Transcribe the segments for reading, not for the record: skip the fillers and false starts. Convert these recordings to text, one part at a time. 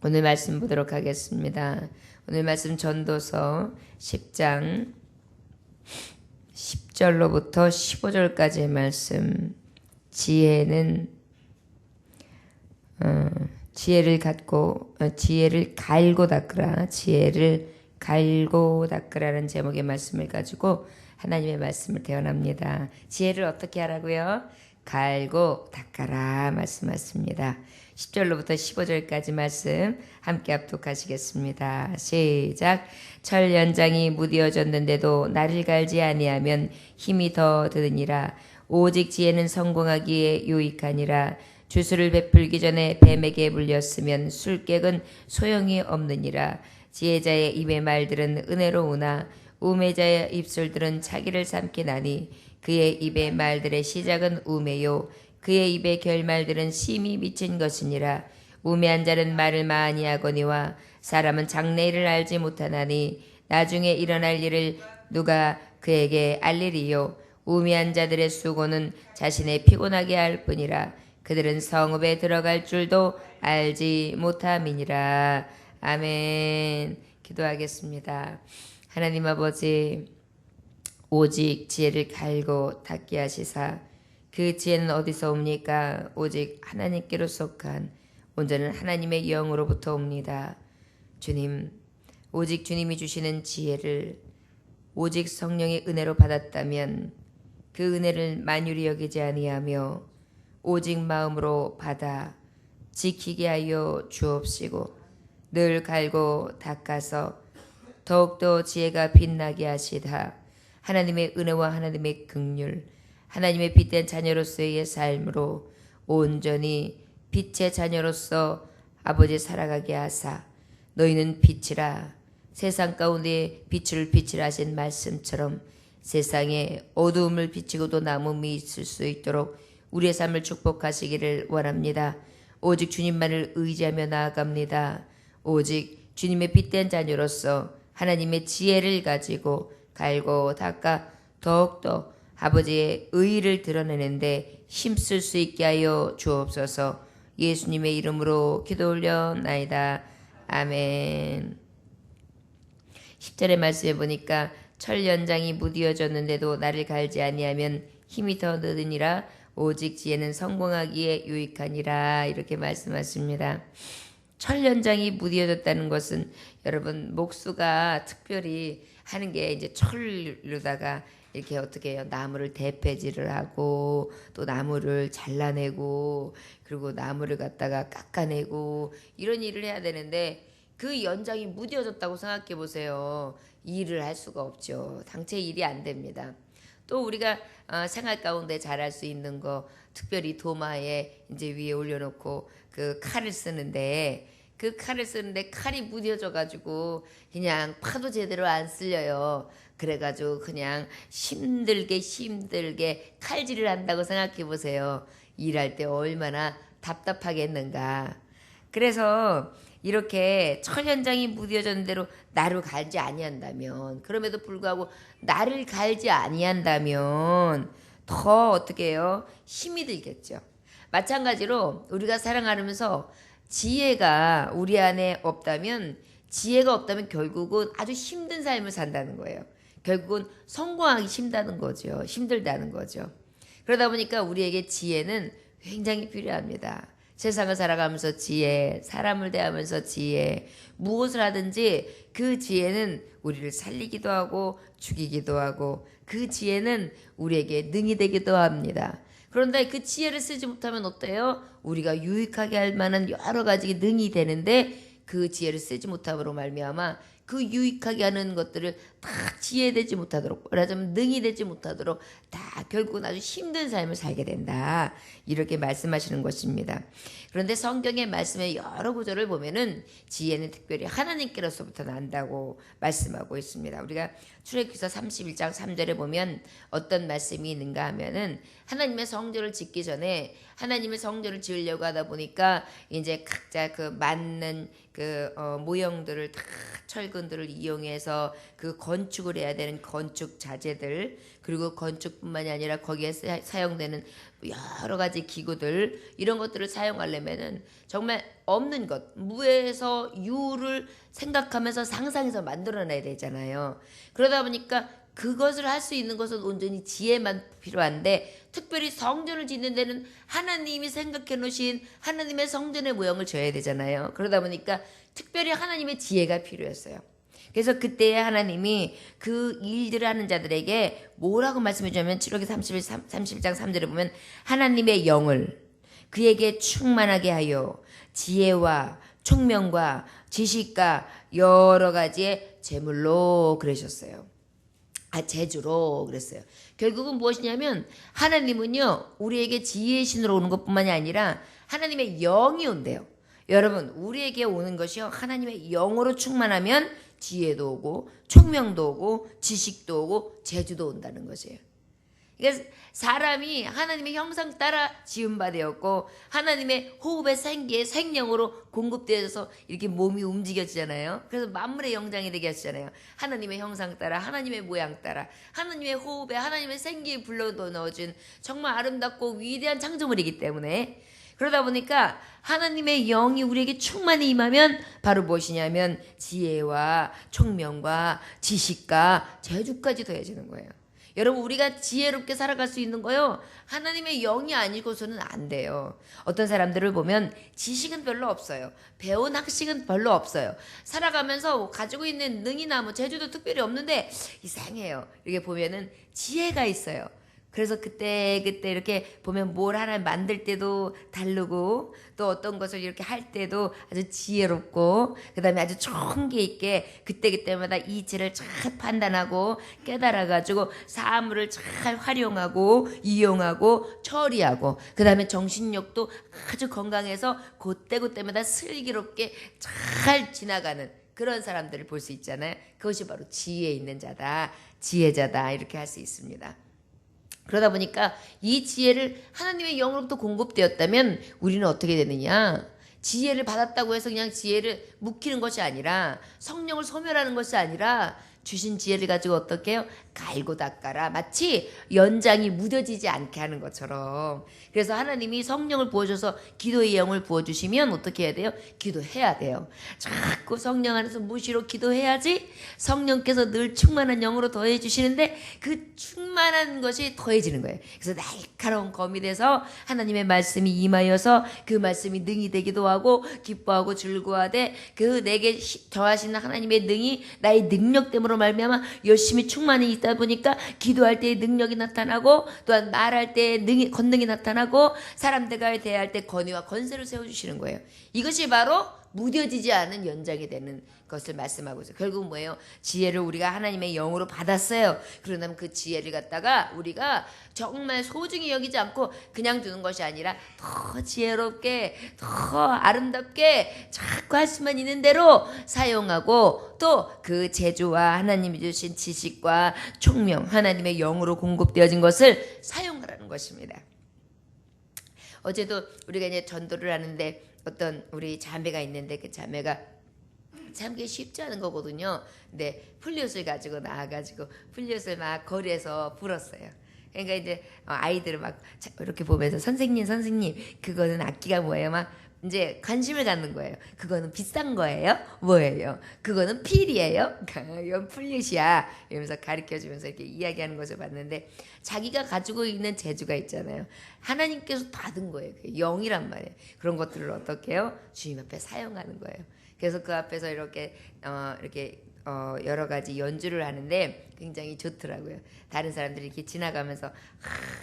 오늘 말씀 보도록 하겠습니다. 오늘 말씀 전도서 10장 10절로부터 15절까지의 말씀. 지혜를 갈고 닦으라. 지혜를 갈고 닦으라는 제목의 말씀을 가지고 하나님의 말씀을 대언합니다. 지혜를 어떻게 하라고요? 갈고 닦아라 말씀하십니다. 10절로부터 15절까지 말씀 함께 합독하시겠습니다. 시작. 철 연장이 무디어졌는데도 나를 갈지 아니하면 힘이 더 드느니라. 오직 지혜는 성공하기에 유익하니라. 주술을 베풀기 전에 뱀에게 물렸으면 술객은 소용이 없느니라. 지혜자의 입의 말들은 은혜로우나 우매자의 입술들은 차기를 삼게 나니 그의 입의 말들의 시작은 우매요 그의 입의 결말들은 심히 미친 것이니라. 우매한 자는 말을 많이 하거니와 사람은 장래일을 알지 못하나니 나중에 일어날 일을 누가 그에게 알리리요. 우매한 자들의 수고는 자신의 피곤하게 할 뿐이라. 그들은 성읍에 들어갈 줄도 알지 못함이니라. 아멘. 기도하겠습니다. 하나님 아버지, 오직 지혜를 갈고 닦게 하시사 그 지혜는 어디서 옵니까? 오직 하나님께로 속한 온전한 하나님의 영으로부터 옵니다. 주님, 오직 주님이 주시는 지혜를 오직 성령의 은혜로 받았다면 그 은혜를 만유리 여기지 아니하며 오직 마음으로 받아 지키게 하여 주옵시고 늘 갈고 닦아서 더욱더 지혜가 빛나게 하시다. 하나님의 은혜와 하나님의 긍휼, 하나님의 빛된 자녀로서의 삶으로 온전히 빛의 자녀로서 아버지 살아가게 하사 너희는 빛이라. 세상 가운데 빛을 하신 말씀처럼 세상에 어두움을 비치고도 남음이 있을 수 있도록 우리의 삶을 축복하시기를 원합니다. 오직 주님만을 의지하며 나아갑니다. 오직 주님의 빛된 자녀로서 하나님의 지혜를 가지고 갈고 닦아 더욱더 아버지의 의의를 드러내는데 힘쓸 수 있게 하여 주옵소서. 예수님의 이름으로 기도 올려나이다. 아멘. 10절의 말씀에 보니까 철 연장이 무디어졌는데도 나를 갈지 아니하면 힘이 더 느느니라. 오직 지혜는 성공하기에 유익하니라. 이렇게 말씀하십니다. 철 연장이 무디어졌다는 것은 여러분 목수가 특별히 하는 게 이제 철로다가 이렇게 어떻게 해요? 나무를 대패질을 하고 또 나무를 잘라내고 그리고 나무를 갖다가 깎아내고 이런 일을 해야 되는데 그 연장이 무뎌졌다고 생각해 보세요. 일을 할 수가 없죠. 당체 일이 안 됩니다. 또 우리가 생활 가운데 잘할 수 있는 거 특별히 도마에 이제 위에 올려놓고 그 칼을 쓰는데 그 칼을 쓰는데 칼이 무뎌져 가지고 그냥 파도 제대로 안 쓸려요. 그래가지고 그냥 힘들게 칼질을 한다고 생각해 보세요. 일할 때 얼마나 답답하겠는가. 그래서 이렇게 철 현장이 무뎌졌는 대로 나를 갈지 아니한다면 그럼에도 불구하고 나를 갈지 아니한다면 더 어떻게 해요? 힘이 들겠죠. 마찬가지로 우리가 살아가면서 지혜가 우리 안에 없다면 결국은 아주 힘든 삶을 산다는 거예요. 결국은 성공하기 힘들다는 거죠. 그러다 보니까 우리에게 지혜는 굉장히 필요합니다. 세상을 살아가면서 지혜, 사람을 대하면서 지혜, 무엇을 하든지 그 지혜는 우리를 살리기도 하고 죽이기도 하고 그 지혜는 우리에게 능이 되기도 합니다. 그런데 그 지혜를 쓰지 못하면 어때요? 우리가 유익하게 할 만한 여러 가지 능이 되는데 그 지혜를 쓰지 못함으로 말미암아 그 유익하게 하는 것들을 다 지혜되지 못하도록 말하자면 능이 되지 못하도록 다 결국은 아주 힘든 삶을 살게 된다. 이렇게 말씀하시는 것입니다. 그런데 성경의 말씀의 여러 구절을 보면은 지혜는 특별히 하나님께로서부터 난다고 말씀하고 있습니다. 우리가 출애굽기서 31장 3절에 보면 어떤 말씀이 있는가 하면은 하나님의 성전을 짓기 전에 하나님의 성전을 지으려고 하다 보니까 이제 각자 그 맞는 그 모형들을 다 철근들을 이용해서 그 건축을 해야 되는 건축 자재들, 그리고 건축뿐만이 아니라 거기에 사용되는 여러 가지 기구들, 이런 것들을 사용하려면은 정말 없는 것, 무에서 유를 생각하면서 상상해서 만들어내야 되잖아요. 그러다 보니까 그것을 할 수 있는 것은 온전히 지혜만 필요한데, 특별히 성전을 짓는 데는 하나님이 생각해 놓으신 하나님의 성전의 모형을 줘야 되잖아요. 그러다 보니까 특별히 하나님의 지혜가 필요했어요. 그래서 그때에 하나님이 그 일들을 하는 자들에게 뭐라고 말씀해 주냐면, 출애굽기 31장 3절에 보면 하나님의 영을 그에게 충만하게 하여 지혜와 총명과 지식과 여러 가지의 재물로 그러셨어요. 재주로 그랬어요. 결국은 무엇이냐면, 하나님은요 우리에게 지혜의 신으로 오는 것뿐만이 아니라 하나님의 영이 온대요. 여러분, 우리에게 오는 것이요 하나님의 영으로 충만하면 지혜도 오고 총명도 오고 지식도 오고 재주도 온다는 것이에요. 그러니까 사람이 하나님의 형상 따라 지은 바 되었고, 하나님의 호흡의 생기의 생명으로 공급되어서 이렇게 몸이 움직여지잖아요. 그래서 만물의 영장이 되게 하시잖아요. 하나님의 형상 따라, 하나님의 모양 따라, 하나님의 호흡에 하나님의 생기에 불러 넣어준 정말 아름답고 위대한 창조물이기 때문에, 그러다 보니까 하나님의 영이 우리에게 충만히 임하면 바로 무엇이냐면 지혜와 총명과 지식과 재주까지 더해지는 거예요. 여러분, 우리가 지혜롭게 살아갈 수 있는 거요 하나님의 영이 아니고서는 안 돼요. 어떤 사람들을 보면 지식은 별로 없어요. 배운 학식은 별로 없어요. 살아가면서 가지고 있는 능이나 뭐 재주도 특별히 없는데 이상해요. 이렇게 보면은 지혜가 있어요. 그래서 그때 이렇게 보면 뭘 하나 만들 때도 다르고, 또 어떤 것을 이렇게 할 때도 아주 지혜롭고, 그 다음에 아주 총기 있게 그때마다 이치를 잘 판단하고 깨달아가지고 사물을 잘 활용하고 이용하고 처리하고, 그 다음에 정신력도 아주 건강해서 그때마다 슬기롭게 잘 지나가는 그런 사람들을 볼 수 있잖아요. 그것이 바로 지혜 있는 자다, 지혜자다, 이렇게 할 수 있습니다. 그러다 보니까 이 지혜를 하나님의 영으로부터 공급되었다면 우리는 어떻게 되느냐? 지혜를 받았다고 해서 그냥 지혜를 묵히는 것이 아니라, 성령을 소멸하는 것이 아니라, 주신 지혜를 가지고 어떻게 해요? 갈고 닦아라. 마치 연장이 무뎌지지 않게 하는 것처럼. 그래서 하나님이 성령을 부어줘서 기도의 영을 부어주시면 어떻게 해야 돼요? 기도해야 돼요. 자꾸 성령 안에서 무시로 기도해야지 성령께서 늘 충만한 영으로 더해주시는데, 그 충만한 것이 더해지는 거예요. 그래서 날카로운 검이 돼서 하나님의 말씀이 임하여서 그 말씀이 능이 되기도 하고 기뻐하고 즐거워하되, 그 내게 더하시는 하나님의 능이 나의 능력 때문에 말미암아 열심히 충만히 있다 보니까 기도할 때의 능력이 나타나고, 또한 말할 때의 권능이 나타나고, 사람들과 대할 때 권위와 권세를 세워주시는 거예요. 이것이 바로 무뎌지지 않은 연장이 되는 것을 말씀하고 있어요. 결국 뭐예요? 지혜를 우리가 하나님의 영으로 받았어요. 그러면 그 지혜를 갖다가 우리가 정말 소중히 여기지 않고 그냥 두는 것이 아니라 더 지혜롭게, 더 아름답게 자꾸 할 수만 있는 대로 사용하고, 또 그 재주와 하나님이 주신 지식과 총명, 하나님의 영으로 공급되어진 것을 사용하라는 것입니다. 어제도 우리가 이제 전도를 하는데 어떤 우리 자매가 있는데, 그 자매가 참 그게 쉽지 않은 거거든요. 근데 플룻을 가지고 나와가지고 플룻을 막 거리에서 불었어요. 그러니까 이제 아이들을 막 이렇게 보면서 선생님 그거는 악기가 뭐예요? 막 이제 관심을 갖는 거예요. 그거는 비싼 거예요? 뭐예요? 그거는 필이에요? 이건 플룻이야. 이러면서 가르쳐주면서 이렇게 이야기하는 것을 봤는데, 자기가 가지고 있는 재주가 있잖아요. 하나님께서 받은 거예요. 그게 영이란 말이에요. 그런 것들을 어떻게 해요? 주님 앞에 사용하는 거예요. 그래서 그 앞에서 이렇게 여러 가지 연주를 하는데 굉장히 좋더라고요. 다른 사람들이 이렇게 지나가면서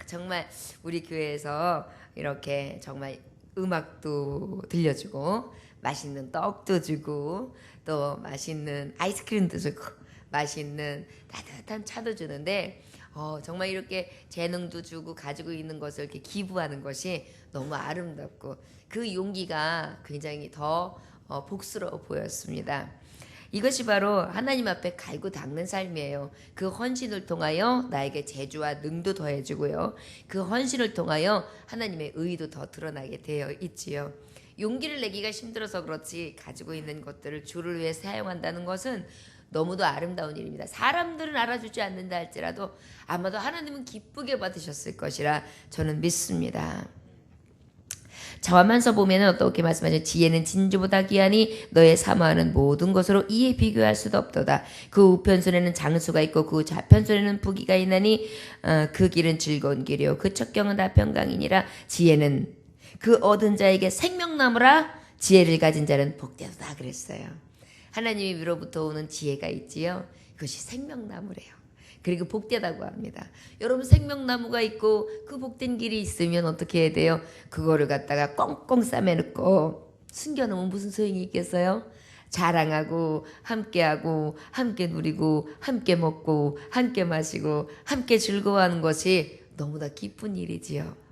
정말 우리 교회에서 이렇게 정말 음악도 들려주고, 맛있는 떡도 주고, 또 맛있는 아이스크림도 주고, 맛있는 따뜻한 차도 주는데, 정말 이렇게 재능도 주고 가지고 있는 것을 이렇게 기부하는 것이 너무 아름답고, 그 용기가 굉장히 더 복스러워 보였습니다. 이것이 바로 하나님 앞에 갈고 닦는 삶이에요. 그 헌신을 통하여 나에게 재주와 능도 더해주고요. 그 헌신을 통하여 하나님의 의도 더 드러나게 되어 있지요. 용기를 내기가 힘들어서 그렇지 가지고 있는 것들을 주를 위해 사용한다는 것은 너무도 아름다운 일입니다. 사람들은 알아주지 않는다 할지라도 아마도 하나님은 기쁘게 받으셨을 것이라 저는 믿습니다. 자와만서 보면은 어떻게 말씀하죠? 지혜는 진주보다 귀하니 너의 사모하는 모든 것으로 이에 비교할 수도 없도다. 그 우편손에는 장수가 있고 그 좌편손에는 부귀가 있나니 그 길은 즐거운 길이요 그 척경은 다 평강이니라. 지혜는 그 얻은 자에게 생명나무라. 지혜를 가진 자는 복되도다 그랬어요. 하나님이 위로부터 오는 지혜가 있지요. 그것이 생명나무래요. 그리고 복되다고 합니다. 여러분 생명나무가 있고 그 복된 길이 있으면 어떻게 해야 돼요? 그거를 갖다가 꽁꽁 싸매놓고 숨겨놓으면 무슨 소용이 있겠어요? 자랑하고 함께하고 함께 누리고 함께 먹고 함께 마시고 함께 즐거워하는 것이 너무나 기쁜 일이지요.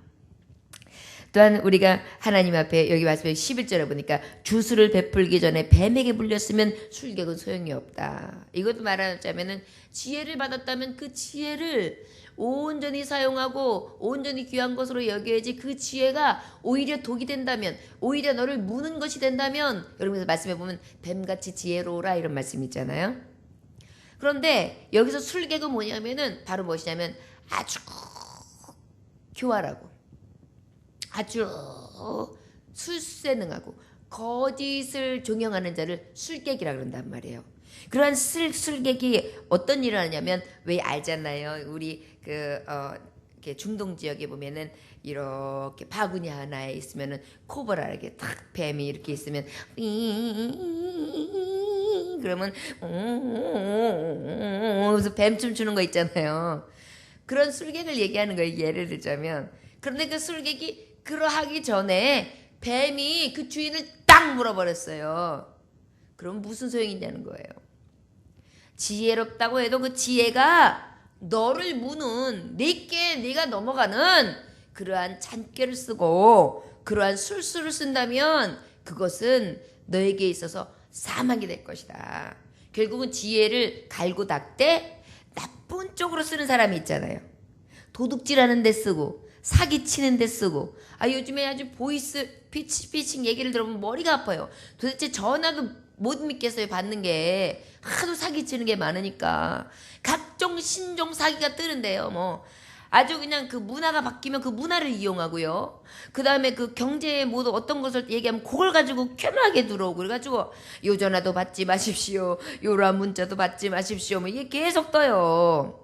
또한 우리가 하나님 앞에 여기 말씀에 11절에 보니까 주술을 베풀기 전에 뱀에게 물렸으면 술객은 소용이 없다. 이것도 말하자면은 지혜를 받았다면 그 지혜를 온전히 사용하고 온전히 귀한 것으로 여겨야지. 그 지혜가 오히려 독이 된다면, 오히려 너를 무는 것이 된다면, 여러분께서 말씀해 보면 뱀같이 지혜로우라 이런 말씀 있잖아요. 그런데 여기서 술객은 뭐냐면은 바로 무엇이냐면 아주 교활하고 아주 술세능하고 거짓을 종용하는 자를 술객이라 그런단 말이에요. 그러한 술객이 어떤 일을 하냐면 왜 알잖아요. 우리 이렇게 중동 지역에 보면은 이렇게 바구니 하나에 있으면은 코브라 이렇게 탁 뱀이 이렇게 있으면 그러면 그래서 뱀춤 추는 거 있잖아요. 그런 술객을 얘기하는 거예요. 예를 들자면. 그런데 그 술객이 그러하기 전에 뱀이 그 주인을 딱 물어버렸어요. 그럼 무슨 소용이 있냐는 거예요. 지혜롭다고 해도 그 지혜가 너를 무는 내게 네가 넘어가는 그러한 잔꾀를 쓰고 그러한 술수를 쓴다면 그것은 너에게 있어서 사망이 될 것이다. 결국은 지혜를 갈고 닦되 나쁜 쪽으로 쓰는 사람이 있잖아요. 도둑질하는 데 쓰고 사기치는 데 쓰고 요즘에 아주 보이스 피칭 얘기를 들어보면 머리가 아파요. 도대체 전화도 못 믿겠어요. 받는 게 하도 사기치는 게 많으니까 각종 신종 사기가 뜨는데요. 뭐 아주 그냥 그 문화가 바뀌면 그 문화를 이용하고요. 그 다음에 그 경제에 모두 어떤 것을 얘기하면 그걸 가지고 쾌하게 들어오고 그래가지고 요 전화도 받지 마십시오. 요런 문자도 받지 마십시오. 뭐 이게 계속 떠요.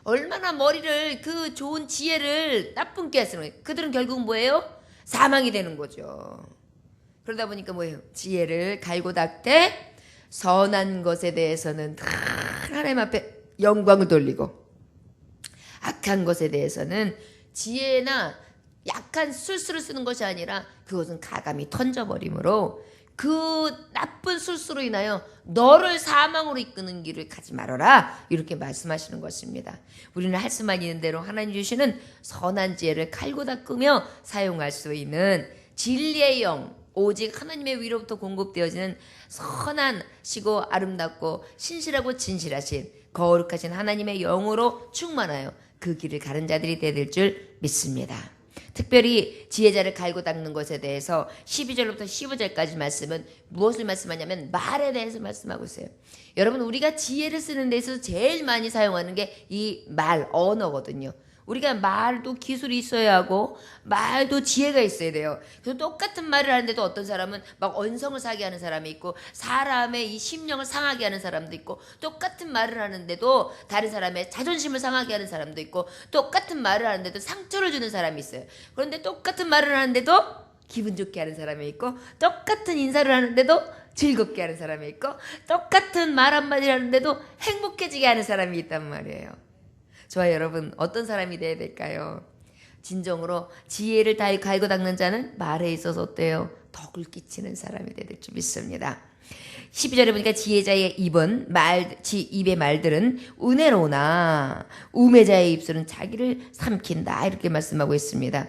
얼마나 머리를 그 좋은 지혜를 나쁜 게 쓰는 거예요. 그들은 결국 뭐예요? 사망이 되는 거죠. 그러다 보니까 뭐예요? 지혜를 갈고 닦되 선한 것에 대해서는 하나님 앞에 영광을 돌리고 악한 것에 대해서는 지혜나 약한 술수를 쓰는 것이 아니라 그것은 가감히 던져버리므로 그 나쁜 술수로 인하여 너를 사망으로 이끄는 길을 가지 말아라 이렇게 말씀하시는 것입니다. 우리는 할 수만 있는 대로 하나님 주시는 선한 지혜를 갈고 닦으며 사용할 수 있는 진리의 영 오직 하나님의 위로부터 공급되어지는 선하시고 아름답고 신실하고 진실하신 거룩하신 하나님의 영으로 충만하여 그 길을 가는 자들이 되될 줄 믿습니다. 특별히 지혜자를 갈고 닦는 것에 대해서 12절부터 15절까지 말씀은 무엇을 말씀하냐면 말에 대해서 말씀하고 있어요. 여러분 우리가 지혜를 쓰는 데 있어서 제일 많이 사용하는 게 이 말, 언어거든요. 우리가 말도 기술이 있어야 하고 말도 지혜가 있어야 돼요. 그래서 똑같은 말을 하는데도 어떤 사람은 막 언성을 사게 하는 사람이 있고 사람의 이 심령을 상하게 하는 사람도 있고 똑같은 말을 하는데도 다른 사람의 자존심을 상하게 하는 사람도 있고 똑같은 말을 하는데도 상처를 주는 사람이 있어요. 그런데 똑같은 말을 하는데도 기분 좋게 하는 사람이 있고 똑같은 인사를 하는데도 즐겁게 하는 사람이 있고 똑같은 말 한마디를 하는데도 행복해지게 하는 사람이 있단 말이에요. 저와 여러분 어떤 사람이 돼야 될까요? 진정으로 지혜를 다 갈고 닦는 자는 말에 있어서 어때요? 덕을 끼치는 사람이 돼야 될 줄 믿습니다. 12절에 보니까 지혜자의 입의 말들은 은혜로우나 우매자의 입술은 자기를 삼킨다 이렇게 말씀하고 있습니다.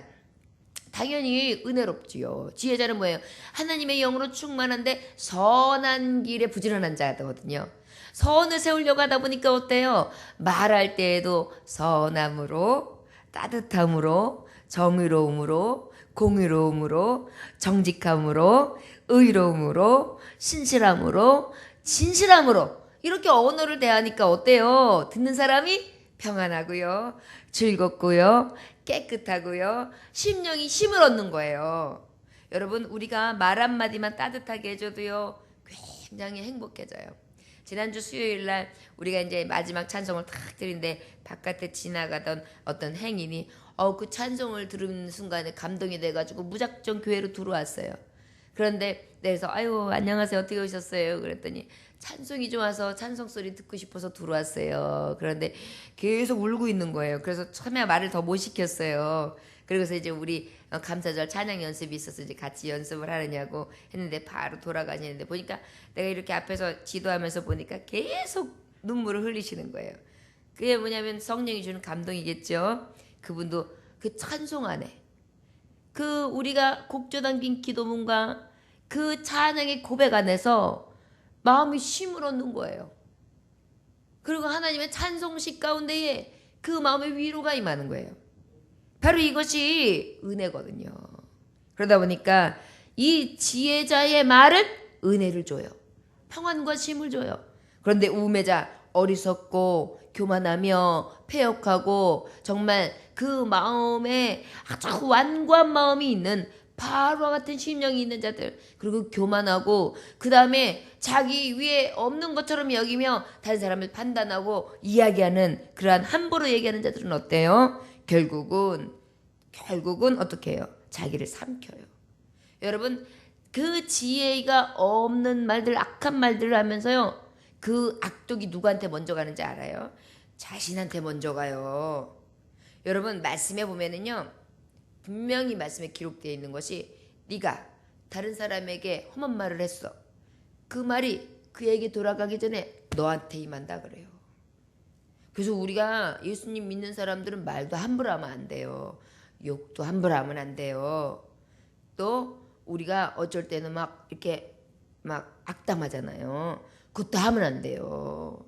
당연히 은혜롭지요. 지혜자는 뭐예요? 하나님의 영으로 충만한데 선한 길에 부지런한 자거든요. 선을 세우려고 하다 보니까 어때요? 말할 때에도 선함으로 따뜻함으로 정의로움으로 공의로움으로, 정직함으로, 의로움으로, 신실함으로, 진실함으로 이렇게 언어를 대하니까 어때요? 듣는 사람이 평안하고요, 즐겁고요, 깨끗하고요, 심령이 힘을 얻는 거예요. 여러분, 우리가 말 한마디만 따뜻하게 해줘도요, 굉장히 행복해져요. 지난주 수요일 날 우리가 이제 마지막 찬송을 탁 드리는데 바깥에 지나가던 어떤 행인이 그 찬송을 들은 순간에 감동이 돼가지고 무작정 교회로 들어왔어요. 그런데 그래서 아유 안녕하세요 어떻게 오셨어요? 그랬더니 찬송이 좋아서 찬송 소리 듣고 싶어서 들어왔어요. 그런데 계속 울고 있는 거예요. 그래서 처음에 말을 더 못 시켰어요. 그리고서 이제 우리 감사절 찬양 연습이 있어서 이제 같이 연습을 하느냐고 했는데 바로 돌아가시는데 보니까 내가 이렇게 앞에서 지도하면서 보니까 계속 눈물을 흘리시는 거예요. 그게 뭐냐면 성령이 주는 감동이겠죠. 그분도 그 찬송 안에 그 우리가 곡조 담긴 기도문과 그 찬양의 고백 안에서 마음이 쉼을 얻는 거예요. 그리고 하나님의 찬송식 가운데에 그 마음의 위로가 임하는 거예요. 바로 이것이 은혜거든요. 그러다 보니까 이 지혜자의 말은 은혜를 줘요. 평안과 쉼을 줘요. 그런데 우매자 어리석고 교만하며 패역하고 정말 그 마음에 아주 완고한 마음이 있는 바로와 같은 심령이 있는 자들, 그리고 교만하고 그 다음에 자기 위에 없는 것처럼 여기며 다른 사람을 판단하고 이야기하는 그러한 함부로 얘기하는 자들은 어때요? 결국은 어떻게 해요? 자기를 삼켜요. 여러분, 그 지혜가 없는 말들, 악한 말들을 하면서요, 그 악독이 누구한테 먼저 가는지 알아요? 자신한테 먼저 가요. 여러분, 말씀에 보면은요, 분명히 말씀에 기록되어 있는 것이 네가 다른 사람에게 험한 말을 했어. 그 말이 그에게 돌아가기 전에 너한테 임한다 그래요. 그래서 우리가 예수님 믿는 사람들은 말도 함부로 하면 안 돼요. 욕도 함부로 하면 안 돼요. 또 우리가 어쩔 때는 막 이렇게 막 악담하잖아요. 그것도 하면 안 돼요.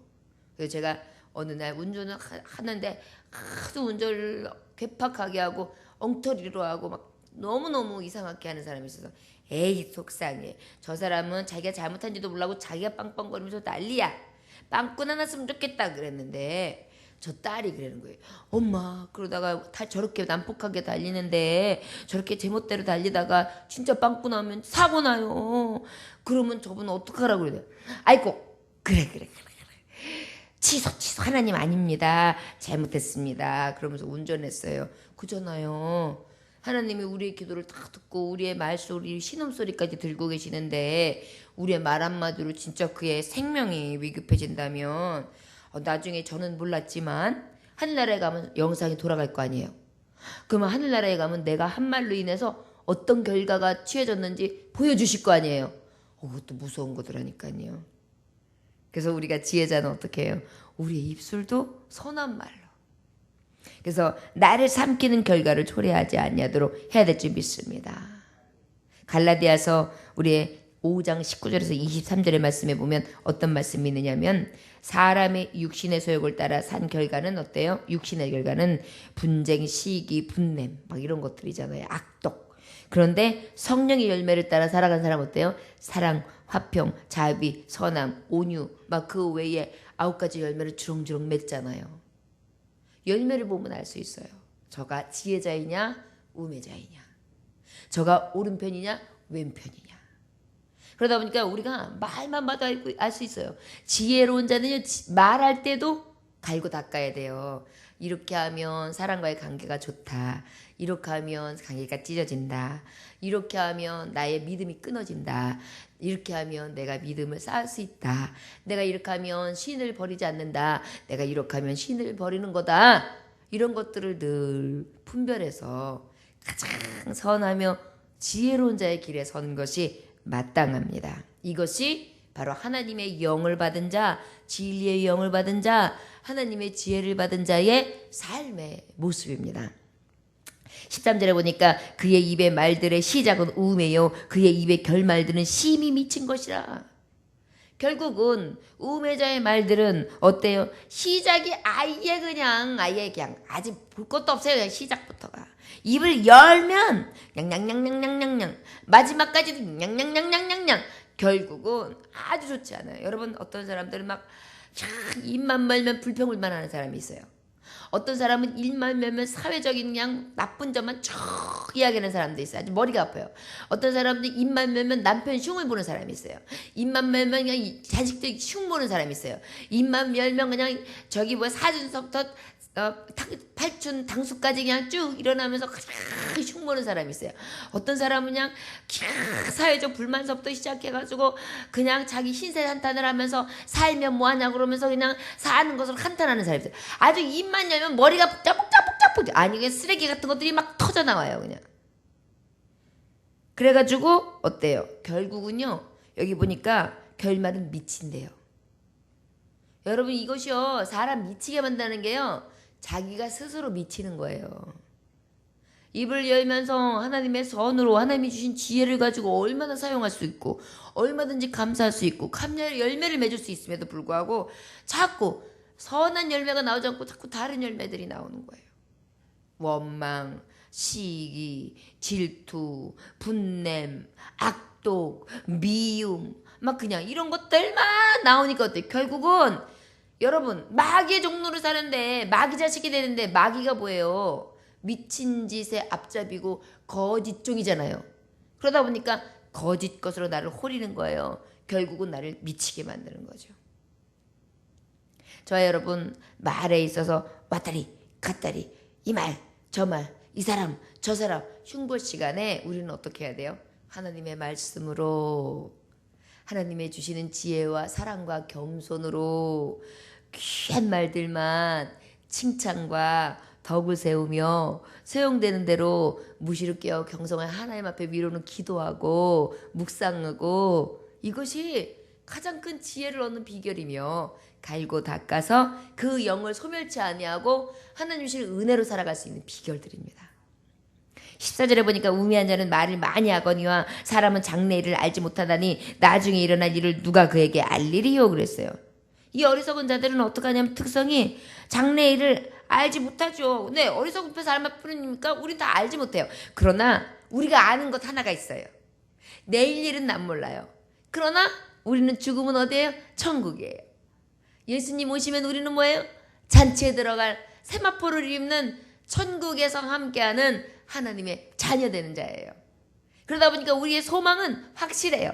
그래서 제가 어느 날 운전을 하는데 하도 운전을 괴팍하게 하고 엉터리로 하고 막 너무너무 이상하게 하는 사람이 있어서 에이 속상해. 저 사람은 자기가 잘못한지도 몰라고 자기가 빵빵거리면서 난리야. 빵꾸 하났으면 좋겠다 그랬는데 저 딸이 그러는 거예요. 엄마 그러다가 저렇게 난폭하게 달리는데 저렇게 제멋대로 달리다가 진짜 빵꾸 나면 사고 나요. 그러면 저분 어떡하라고 그래요. 아이고 그래. 취소 하나님 아닙니다. 잘못했습니다. 그러면서 운전했어요. 그잖아요. 하나님이 우리의 기도를 다 듣고 우리의 말소리 신음소리까지 들고 계시는데 우리의 말 한마디로 진짜 그의 생명이 위급해진다면 나중에 저는 몰랐지만 하늘나라에 가면 영상이 돌아갈 거 아니에요. 그러면 하늘나라에 가면 내가 한 말로 인해서 어떤 결과가 취해졌는지 보여주실 거 아니에요. 그것도 무서운 거더라니까요. 그래서 우리가 지혜자는 어떻게 해요? 우리의 입술도 선한 말로. 그래서 나를 삼키는 결과를 초래하지 아니하도록 해야 될 줄 믿습니다. 갈라디아서 우리의 5장 19절에서 23절의 말씀에 보면 어떤 말씀이 있느냐면 사람의 육신의 소욕을 따라 산 결과는 어때요? 육신의 결과는 분쟁, 시기, 분냄 막 이런 것들이잖아요. 악독. 그런데 성령의 열매를 따라 살아간 사람 어때요? 사랑, 화평, 자비, 선함, 온유 막 그 외에 9가지 열매를 주렁주렁 맺잖아요. 열매를 보면 알 수 있어요. 저가 지혜자이냐 우매자이냐, 저가 오른편이냐 왼편이냐. 그러다 보니까 우리가 말만 봐도 알 수 있어요. 지혜로운 자는요 말할 때도 갈고 닦아야 돼요. 이렇게 하면 사람과의 관계가 좋다. 이렇게 하면 관계가 찢어진다. 이렇게 하면 나의 믿음이 끊어진다. 이렇게 하면 내가 믿음을 쌓을 수 있다. 내가 이렇게 하면 신을 버리지 않는다. 내가 이렇게 하면 신을 버리는 거다. 이런 것들을 늘 분별해서 가장 선하며 지혜로운 자의 길에 서는 것이 마땅합니다. 이것이 바로 하나님의 영을 받은 자, 진리의 영을 받은 자, 하나님의 지혜를 받은 자의 삶의 모습입니다. 13절에 보니까 그의 입의 말들의 시작은 우매요 그의 입의 결말들은 심히 미친 것이라. 결국은 우매자의 말들은 어때요? 시작이 아예 그냥 아직 볼 것도 없어요. 그냥 시작부터가 입을 열면 냥냥냥냥냥냥냥 마지막까지도 냥냥냥냥냥냥 결국은 아주 좋지 않아요. 여러분 어떤 사람들은 막 입만 말면 불평불만 하는 사람이 있어요. 어떤 사람은 입만 열면 사회적인 그냥 나쁜 점만 쭉 이야기하는 사람도 있어요. 아주 머리가 아파요. 어떤 사람도 입만 열면 남편 흉을 보는 사람이 있어요. 입만 열면 그냥 자식들 흉 보는 사람이 있어요. 입만 열면 그냥 저기 뭐 사준석부터 팔춘 당수까지 그냥 쭉 일어나면서 흉 보는 사람이 있어요. 어떤 사람은 그냥 사회적 불만서부터 시작해가지고 그냥 자기 신세 한탄을 하면서 살면 뭐하냐 그러면서 그냥 사는 것으로 한탄하는 사람이 있어요. 아주 입만 열면 머리가 복잡복잡복잡 아니 그냥 쓰레기 같은 것들이 막 터져 나와요 그냥. 그래가지고 어때요? 결국은요 여기 보니까 결말은 미친대요. 여러분 이것이요 사람 미치게 만드는 게요 자기가 스스로 미치는 거예요. 입을 열면서 하나님의 선으로 하나님이 주신 지혜를 가지고 얼마나 사용할 수 있고 얼마든지 감사할 수 있고 열매를 맺을 수 있음에도 불구하고 자꾸 선한 열매가 나오지 않고 자꾸 다른 열매들이 나오는 거예요. 원망, 시기, 질투, 분냄, 악독, 미움 막 그냥 이런 것들만 나오니까 어때요? 결국은 여러분 마귀의 종로를 사는데 마귀 자식이 되는데 마귀가 뭐예요? 미친 짓의 앞잡이고 거짓 종이잖아요. 그러다 보니까 거짓 것으로 나를 호리는 거예요. 결국은 나를 미치게 만드는 거죠. 저와 여러분 말에 있어서 왔다리 갔다리 이 말 저 말 이 사람 저 사람 흉볼 시간에 우리는 어떻게 해야 돼요? 하나님의 말씀으로 하나님의 주시는 지혜와 사랑과 겸손으로 귀한 말들만 칭찬과 덕을 세우며 소용되는 대로 무시를 깨어 경성한 하나님 앞에 위로는 기도하고 묵상하고 이것이 가장 큰 지혜를 얻는 비결이며 갈고 닦아서 그 영을 소멸치 아니하고 하나님 주시는 은혜로 살아갈 수 있는 비결들입니다. 14절에 보니까 우매한 자는 말을 많이 하거니와 사람은 장래일을 알지 못하다니 나중에 일어날 일을 누가 그에게 알리리요 그랬어요. 이 어리석은 자들은 어떻게 하냐면 특성이 장래일을 알지 못하죠. 네, 어리석은 사람 뿐이니까 우린 다 알지 못해요. 그러나 우리가 아는 것 하나가 있어요. 내일 일은 난 몰라요. 그러나 우리는 죽으면 어디예요? 천국이에요. 예수님 오시면 우리는 뭐예요? 잔치에 들어갈 세마포를 입는 천국에서 함께하는 하나님의 자녀 되는 자예요. 그러다 보니까 우리의 소망은 확실해요.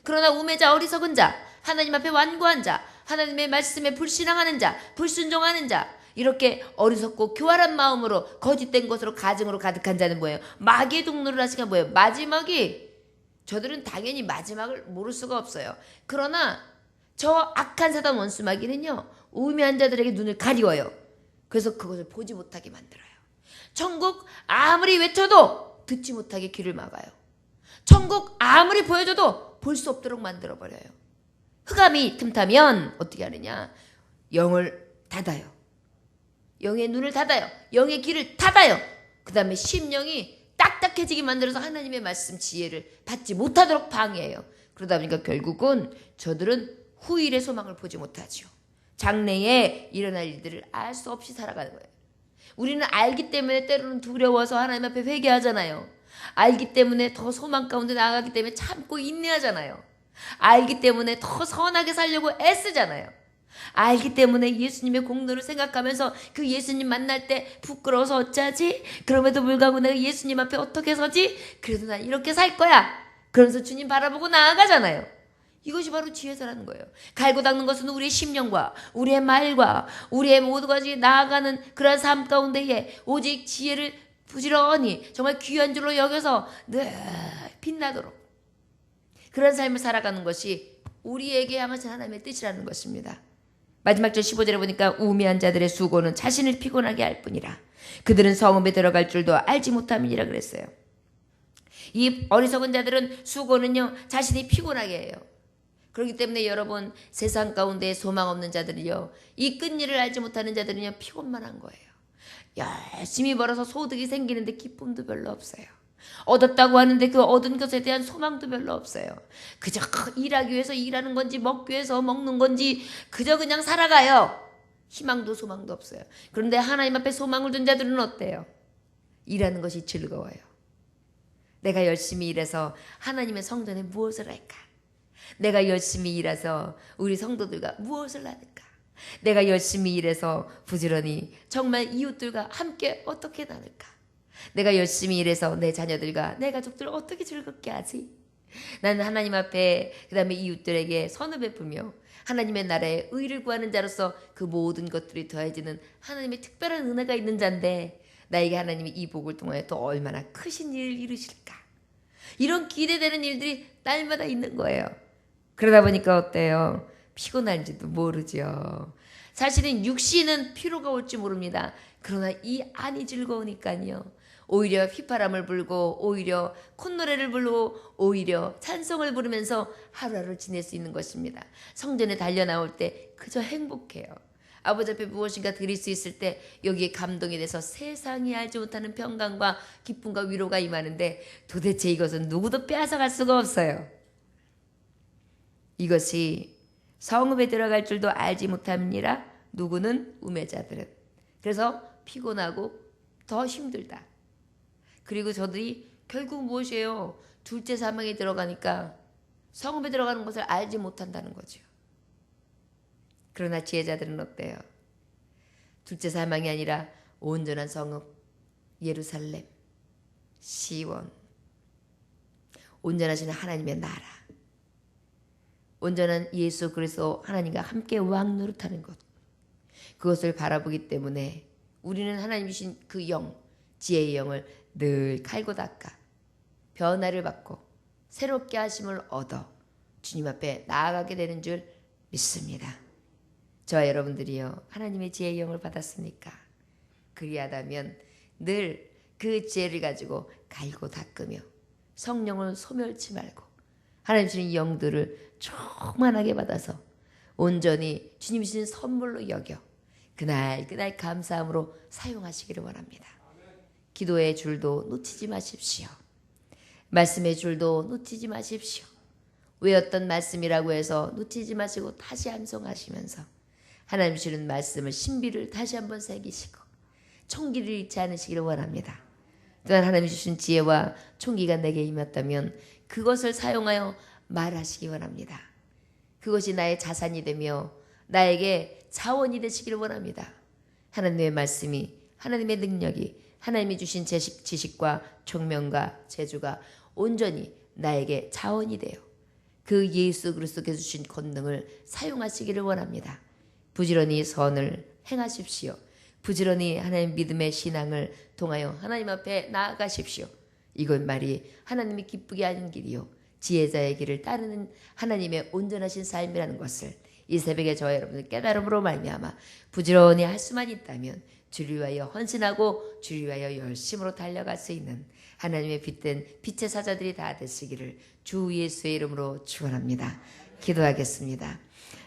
그러나 우매자 어리석은 자, 하나님 앞에 완고한 자, 하나님의 말씀에 불신앙하는 자, 불순종하는 자 이렇게 어리석고 교활한 마음으로 거짓된 것으로 가증으로 가득한 자는 뭐예요? 마귀의 동로를 하시니까 뭐예요? 마지막이 저들은 당연히 마지막을 모를 수가 없어요. 그러나 저 악한 사단 원수 마귀는요 우매한 자들에게 눈을 가리워요. 그래서 그것을 보지 못하게 만들어요. 천국 아무리 외쳐도 듣지 못하게 귀를 막아요. 천국 아무리 보여줘도 볼 수 없도록 만들어버려요. 흑암이 틈타면 어떻게 하느냐? 영을 닫아요. 영의 눈을 닫아요. 영의 귀를 닫아요. 그 다음에 심령이 딱딱해지게 만들어서 하나님의 말씀 지혜를 받지 못하도록 방해해요. 그러다 보니까 결국은 저들은 후일의 소망을 보지 못하죠. 장래에 일어날 일들을 알 수 없이 살아가는 거예요. 우리는 알기 때문에 때로는 두려워서 하나님 앞에 회개하잖아요. 알기 때문에 더 소망 가운데 나아가기 때문에 참고 인내하잖아요. 알기 때문에 더 선하게 살려고 애쓰잖아요. 알기 때문에 예수님의 공로를 생각하면서 그 예수님 만날 때 부끄러워서 어쩌지? 그럼에도 불구하고 내가 예수님 앞에 어떻게 서지? 그래도 난 이렇게 살 거야. 그러면서 주님 바라보고 나아가잖아요. 이것이 바로 지혜사라는 거예요. 갈고 닦는 것은 우리의 심령과 우리의 말과 우리의 모든 것이 나아가는 그러한 삶 가운데에 오직 지혜를 부지런히 정말 귀한 줄로 여겨서 늘 빛나도록 그런 삶을 살아가는 것이 우리에게 향하신 하나님의 뜻이라는 것입니다. 마지막 절 15절에 보니까 우매한 자들의 수고는 자신을 피곤하게 할 뿐이라 그들은 성읍에 들어갈 줄도 알지 못함이니라 그랬어요. 이 어리석은 자들은 수고는요 자신이 피곤하게 해요. 그렇기 때문에 여러분 세상 가운데 소망 없는 자들이요 이 끝일을 알지 못하는 자들은요 피곤만 한 거예요. 열심히 벌어서 소득이 생기는데 기쁨도 별로 없어요. 얻었다고 하는데 그 얻은 것에 대한 소망도 별로 없어요. 그저 일하기 위해서 일하는 건지 먹기 위해서 먹는 건지 그저 그냥 살아가요. 희망도 소망도 없어요. 그런데 하나님 앞에 소망을 둔 자들은 어때요? 일하는 것이 즐거워요. 내가 열심히 일해서 하나님의 성전에 무엇을 할까? 내가 열심히 일해서 우리 성도들과 무엇을 하는가? 내가 열심히 일해서 부지런히 정말 이웃들과 함께 어떻게 나눌까? 내가 열심히 일해서 내 자녀들과 내 가족들을 어떻게 즐겁게 하지? 나는 하나님 앞에 그 다음에 이웃들에게 선을 베풀며 하나님의 나라에 의를 구하는 자로서 그 모든 것들이 더해지는 하나님의 특별한 은혜가 있는 자인데 나에게 하나님이 이 복을 통하여 또 얼마나 크신 일을 이루실까? 이런 기대되는 일들이 날마다 있는 거예요. 그러다 보니까 어때요? 피곤한지도 모르죠. 사실은 육신은 피로가 올지 모릅니다. 그러나 이 안이 즐거우니까요. 오히려 휘파람을 불고 오히려 콧노래를 부르고 오히려 찬송을 부르면서 하루하루 지낼 수 있는 것입니다. 성전에 달려나올 때 그저 행복해요. 아버지 앞에 무엇인가 드릴 수 있을 때 여기에 감동이 돼서 세상이 알지 못하는 평강과 기쁨과 위로가 임하는데 도대체 이것은 누구도 빼앗아갈 수가 없어요. 이것이 성읍에 들어갈 줄도 알지 못합니다. 누구는 우매자들은. 그래서 피곤하고 더 힘들다. 그리고 저들이 결국 무엇이에요? 둘째 사망에 들어가니까 성읍에 들어가는 것을 알지 못한다는 거죠. 그러나 지혜자들은 어때요? 둘째 사망이 아니라 온전한 성읍, 예루살렘, 시온, 온전하신 하나님의 나라, 온전한 예수 그리스도 하나님과 함께 왕노릇하는 것, 그것을 바라보기 때문에 우리는 하나님 주신 그 영, 지혜의 영을 늘 갈고 닦아 변화를 받고 새롭게 하심을 얻어 주님 앞에 나아가게 되는 줄 믿습니다. 저와 여러분들이요, 하나님의 지혜의 영을 받았습니까? 그리하다면 늘 그 지혜를 가지고 갈고 닦으며 성령을 소멸치 말고 하나님 주신 영들을 충만하게 받아서 온전히 주님 주신 선물로 여겨 그날 감사함으로 사용하시기를 원합니다. 기도의 줄도 놓치지 마십시오. 말씀의 줄도 놓치지 마십시오. 외웠던 말씀이라고 해서 놓치지 마시고 다시 암송하시면서 하나님 주시는 말씀을 신비를 다시 한번 새기시고 총기를 잃지 않으시기를 원합니다. 또한 하나님 주신 지혜와 총기가 내게 임했다면 그것을 사용하여 말하시기 원합니다. 그것이 나의 자산이 되며 나에게 자원이 되시기를 원합니다. 하나님의 말씀이, 하나님의 능력이, 하나님이 주신 지식과 총명과 재주가 온전히 나에게 자원이 되어 그 예수 그리스도께서 주신 권능을 사용하시기를 원합니다. 부지런히 선을 행하십시오. 부지런히 하나님 믿음의 신앙을 통하여 하나님 앞에 나아가십시오. 이건 말이 하나님이 기쁘게 하는 길이요 지혜자의 길을 따르는 하나님의 온전하신 삶이라는 것을 이 새벽에 저와 여러분들 깨달음으로 말미암아 부지런히 할 수만 있다면 주를 위하여 헌신하고 주를 위하여 열심으로 달려갈 수 있는 하나님의 빛된 빛의 사자들이 다 되시기를 주 예수의 이름으로 축원합니다. 기도하겠습니다.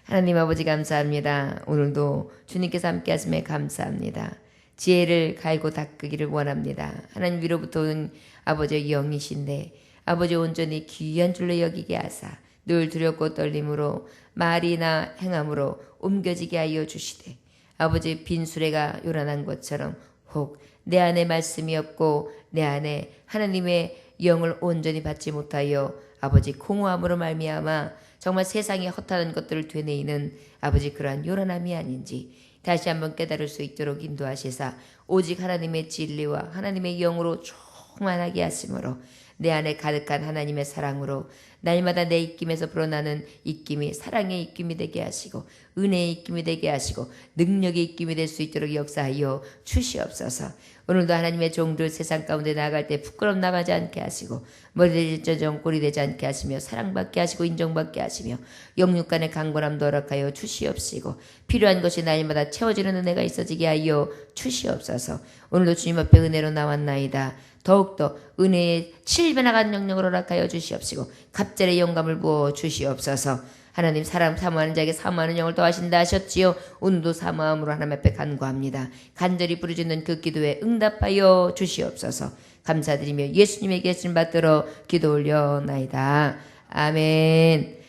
하나님 아버지 감사합니다. 오늘도 주님께서 함께 하심에 감사합니다. 지혜를 갈고 닦기를 원합니다. 하나님 위로부터 오는 아버지의 영이신데 아버지 온전히 귀한 줄로 여기게 하사 늘 두렵고 떨림으로 말이나 행함으로 옮겨지게 하여 주시되 아버지 빈 수레가 요란한 것처럼 혹 내 안에 말씀이 없고 내 안에 하나님의 영을 온전히 받지 못하여 아버지 공허함으로 말미암아 정말 세상에 허탄한 것들을 되뇌이는 아버지 그러한 요란함이 아닌지 다시 한번 깨달을 수 있도록 인도하시사 오직 하나님의 진리와 하나님의 영으로 충만하게 하심으로 내 안에 가득한 하나님의 사랑으로 날마다 내 입김에서 불어나는 입김이 사랑의 입김이 되게 하시고 은혜의 입김이 되게 하시고 능력의 입김이 될 수 있도록 역사하여 주시옵소서. 오늘도 하나님의 종들 세상 가운데 나아갈 때 부끄럼 나가지 않게 하시고 머리 되지 저정 꼴이 되지 않게 하시며 사랑받게 하시고 인정받게 하시며 영육간의 강건함도 허락하여 주시옵시고 필요한 것이 날마다 채워지는 은혜가 있어지게 하여 주시옵소서. 오늘도 주님 앞에 은혜로 나왔나이다. 더욱더 은혜의 7배 나간 영역을 허락하여 주시옵시고 갑절의 영감을 부어 주시옵소서. 하나님 사람 사모하는 자에게 사모하는 영을 더하신다 하셨지요. 오늘도 사모함으로 하나님 앞에 간구합니다. 간절히 부르짖는 그 기도에 응답하여 주시옵소서. 감사드리며 예수님의 계신 받들어 기도 올려나이다. 아멘.